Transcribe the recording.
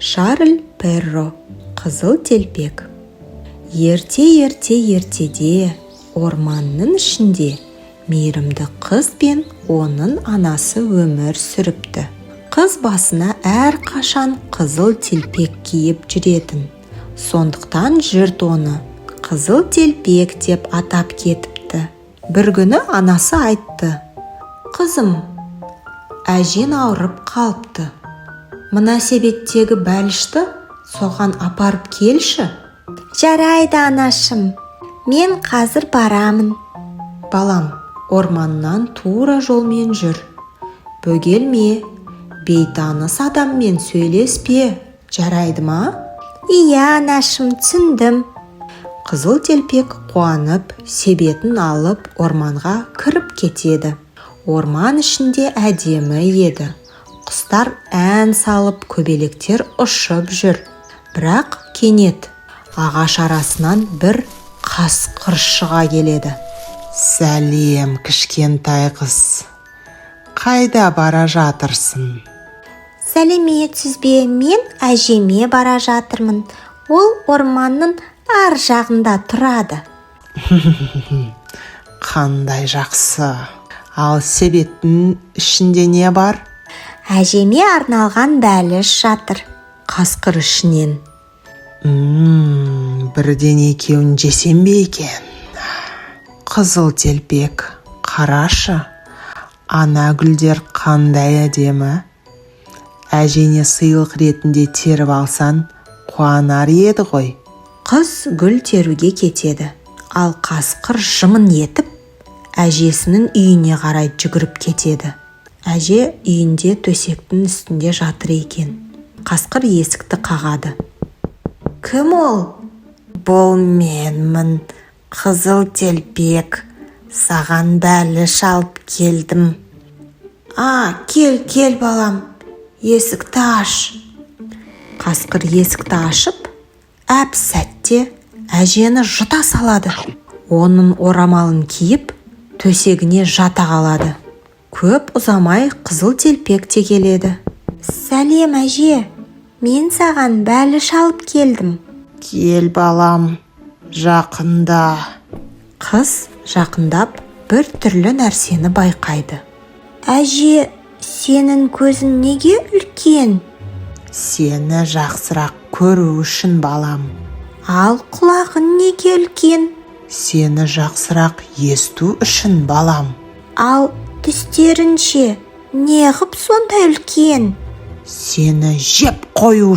Шарль Перро, Қызыл телпек. Ертеде орманның ішінде мейірімді қыз бен оның анасы өмір сүріпті. Қыз басына әрқашан қызыл телпек киіп жүретін. Сондықтан жұрт оны қызыл телпек деп атап кетіпті. Бір күні анасы айтты: «Қызым, әжең ауырып қалыпты. Мына себеттегі бәлішті соған апарып келші». «Жарайды, анашым, мен қазір барамын». «Балам, орманнан тура жолмен жүр. Бөгелме, бейтаныс адаммен сөйлеспе, жарайды ма?» «Иә, анашым, түсіндім». Қызыл телпек қуанып, себетін алып орманға кіріп кетеді. Орман ішінде әдемі еді. Құстар ән салып, көбелектер ұшып жүр. Бірақ кенет ағаш арасынан бір қасқыр шыға келеді. «Сәлем, кішкентай қыз. Қайда бара жатырсың?» «Сәлеметсіз бе, мен әжеме бара жатырмын. Ол орманның ар жағында тұрады». «Қандай жақсы. Ал себеттің ішінде не бар?» «Әжеме арналған бәліш жатыр». Қасқыр ішінен: «Бірден екеуін жесем бе екен?» «Қызыл телпек, қарашы, ана гүлдер қандай әдемі. Әжене сыйлық ретінде теріп алсан, қуанар еді ғой». Қыз гүл теруге кетеді, ал қасқыр жымын етіп, әжесінің үйіне қарай жүгіріп кетеді. Әже үйінде төсектің үстінде жатыр екен. Қасқыр есікті қағады. «Кім ол?» «Бұл менмін, қызыл телпек. Саған бәліш алып келдім». Кел балам, есікті аш». Қасқыр есікті ашып, әп-сәтте әжені жұта салады. Оның орамалын киіп, төсегіне жата қалады. Көп ұзамай қызыл телпек те келеді. «Сәлем, әже, мен саған бәліш алып келдім». «Кел балам, жақында». Қыз жақындап бір түрлі нәрсені байқайды. «Әже, сенің көзің неге үлкен?» «Сені жақсырақ көру үшін, балам». «Ал құлағың неге үлкен?» «Сені жақсырақ есту үшін, балам». «Ал тістерің ше, неғып сондай үлкен?» «Сені жеп қою